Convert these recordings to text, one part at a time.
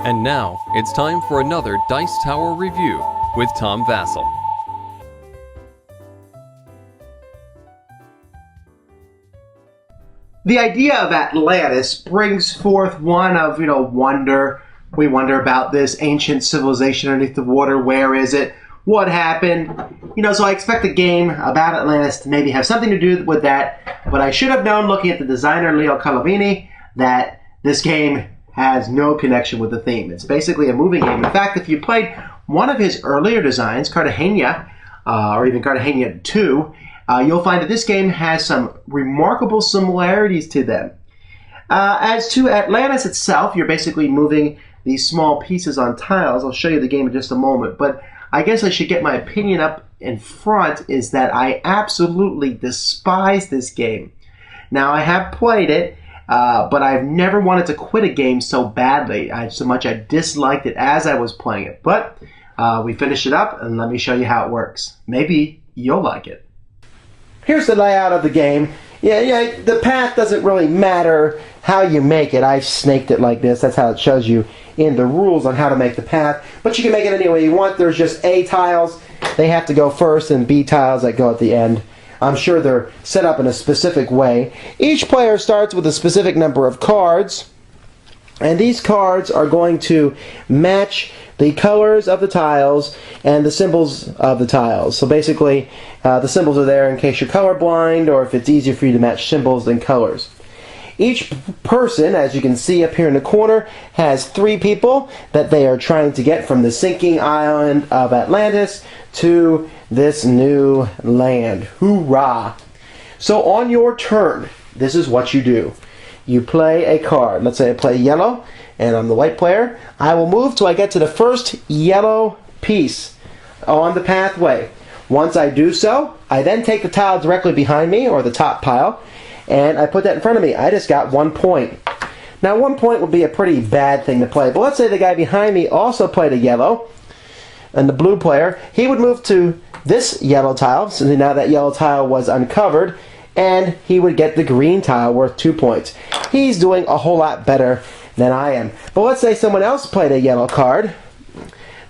And now, it's time for another Dice Tower review with Tom Vasel. The idea of Atlantis brings forth one of, wonder. We wonder about this ancient civilization underneath the water. Where is it? What happened? So I expect a game about Atlantis to maybe have something to do with that. But I should have known, looking at the designer, Leo Calavini, that this game has no connection with the theme. It's basically a moving game. In fact, if you played one of his earlier designs, Cartagena, or even Cartagena 2, you'll find that this game has some remarkable similarities to them. As to Atlantis itself, you're basically moving these small pieces on tiles. I'll show you the game in just a moment, but I guess I should get my opinion up in front, is that I absolutely despise this game. Now, I have played it, but I've never wanted to quit a game so badly, so much I disliked it as I was playing it. But we finished it up, and let me show you how it works. Maybe you'll like it. Here's the layout of the game. Yeah, the path doesn't really matter how you make it. I've snaked it like this. That's how it shows you in the rules on how to make the path. But you can make it any way you want. There's just A tiles. They have to go first, and B tiles that go at the end. I'm sure they're set up in a specific way. Each player starts with a specific number of cards, and these cards are going to match the colors of the tiles and the symbols of the tiles. So basically, the symbols are there in case you're colorblind, or if it's easier for you to match symbols than colors. Each person, as you can see up here in the corner, has 3 people that they are trying to get from the sinking island of Atlantis to this new land. Hoorah! So on your turn, this is what you do. You play a card. Let's say I play yellow, and I'm the white player. I will move till I get to the first yellow piece on the pathway. Once I do so, I then take the tile directly behind me, or the top pile, and I put that in front of me. I just got 1 point. Now, 1 point would be a pretty bad thing to play, but let's say the guy behind me also played a yellow, and the blue player, he would move to this yellow tile, so now that yellow tile was uncovered, and he would get the green tile worth 2 points. He's doing a whole lot better than I am. But let's say someone else played a yellow card.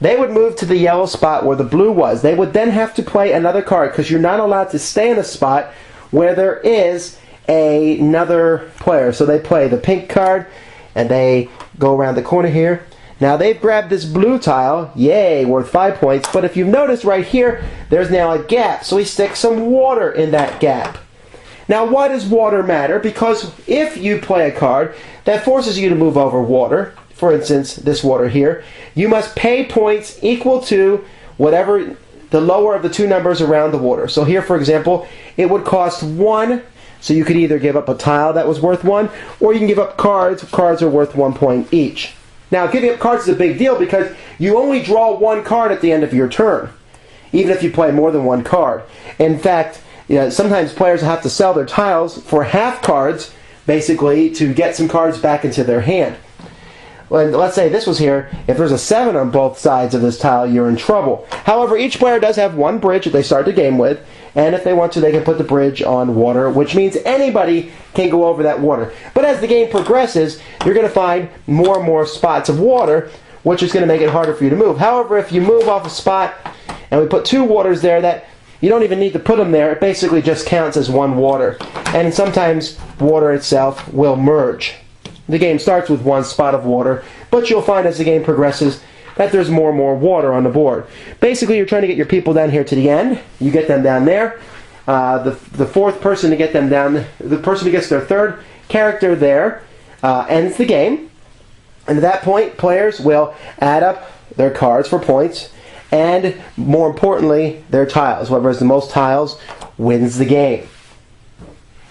They would move to the yellow spot where the blue was. They would then have to play another card, because you're not allowed to stay in a spot where there is another player. So they play the pink card, and they go around the corner here. Now they've grabbed this blue tile, yay, worth 5 points, but if you've noticed right here, there's now a gap, so we stick some water in that gap. Now, why does water matter? Because if you play a card that forces you to move over water, for instance, this water here, you must pay points equal to whatever the lower of the 2 numbers around the water. So here, for example, it would cost 1, so you could either give up a tile that was worth 1, or you can give up cards. Cards are worth 1 point each. Now, giving up cards is a big deal because you only draw 1 card at the end of your turn, even if you play more than 1 card. In fact, sometimes players have to sell their tiles for half cards, basically, to get some cards back into their hand. And let's say this was here. If there's a 7 on both sides of this tile, you're in trouble. However, each player does have 1 bridge that they start the game with, and if they want to, they can put the bridge on water, which means anybody can go over that water. But as the game progresses, you're going to find more and more spots of water, which is going to make it harder for you to move. However, if you move off a spot, and we put 2 waters there that you don't even need to put them there, it basically just counts as 1 water. And sometimes water itself will merge. The game starts with 1 spot of water, but you'll find as the game progresses that there's more and more water on the board. Basically, you're trying to get your people down here to the end. You get them down there. The 4th person to get them down, the person who gets their 3rd character there, ends the game. And at that point, players will add up their cards for points, and more importantly, their tiles. Whoever has the most tiles wins the game.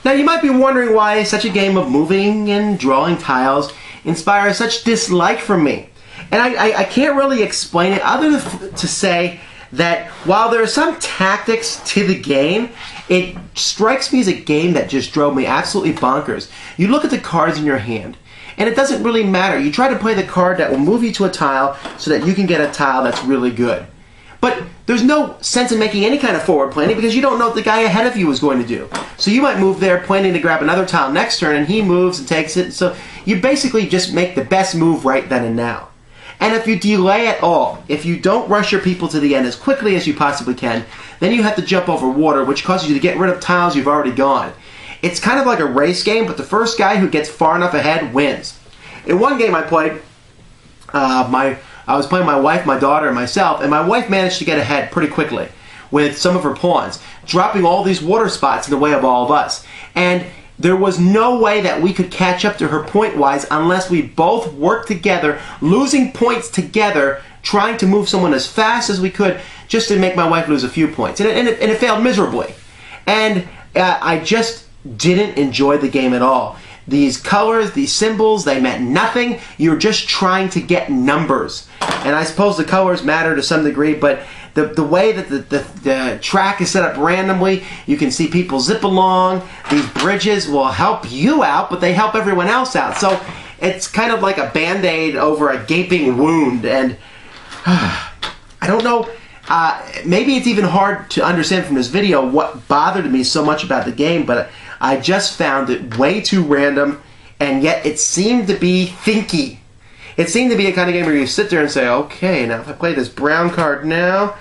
Now, you might be wondering why such a game of moving and drawing tiles inspires such dislike from me. And I can't really explain it other than to say that while there are some tactics to the game, it strikes me as a game that just drove me absolutely bonkers. You look at the cards in your hand, and it doesn't really matter. You try to play the card that will move you to a tile so that you can get a tile that's really good. But there's no sense in making any kind of forward planning because you don't know what the guy ahead of you is going to do. So you might move there planning to grab another tile next turn, and he moves and takes it. So you basically just make the best move right then and now. And if you delay at all, if you don't rush your people to the end as quickly as you possibly can, then you have to jump over water, which causes you to get rid of tiles you've already gone. It's kind of like a race game, but the first guy who gets far enough ahead wins. In one game I played, I was playing my wife, my daughter, and myself, and my wife managed to get ahead pretty quickly with some of her pawns, dropping all these water spots in the way of all of us. And there was no way that we could catch up to her point-wise unless we both worked together, losing points together, trying to move someone as fast as we could just to make my wife lose a few points. And it failed miserably. And I just didn't enjoy the game at all. These colors, these symbols, they meant nothing. You're just trying to get numbers. And I suppose the colors matter to some degree, but the way that the track is set up randomly, you can see people zip along. These bridges will help you out, but they help everyone else out. So it's kind of like a Band-Aid over a gaping wound. And I don't know, maybe it's even hard to understand from this video what bothered me so much about the game, but I just found it way too random, and yet it seemed to be thinky. It seemed to be a kind of game where you sit there and say, okay, now if I play this brown card now,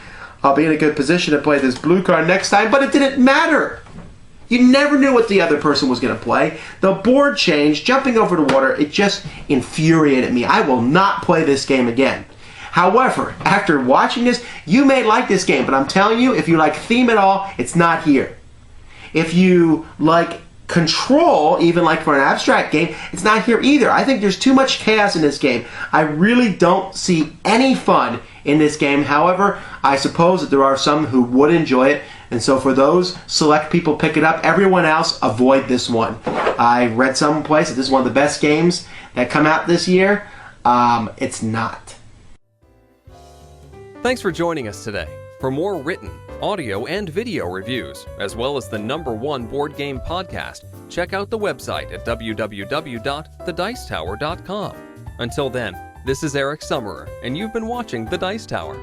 I'll be in a good position to play this blue card next time, but it didn't matter. You never knew what the other person was going to play. The board changed, jumping over the water, it just infuriated me. I will not play this game again. However, after watching this, you may like this game, but I'm telling you, if you like theme at all, it's not here. If you like control, even like for an abstract game, it's not here either. I think there's too much chaos in this game. I really don't see any fun in this game. However, I suppose that there are some who would enjoy it, and so for those select people, pick it up. Everyone else, avoid this one. I read someplace that this is one of the best games that come out this year. It's not. Thanks for joining us today. For more written, audio, and video reviews, as well as the #1 board game podcast, check out the website at www.thedicetower.com. Until then, this is Eric Summerer, and you've been watching The Dice Tower.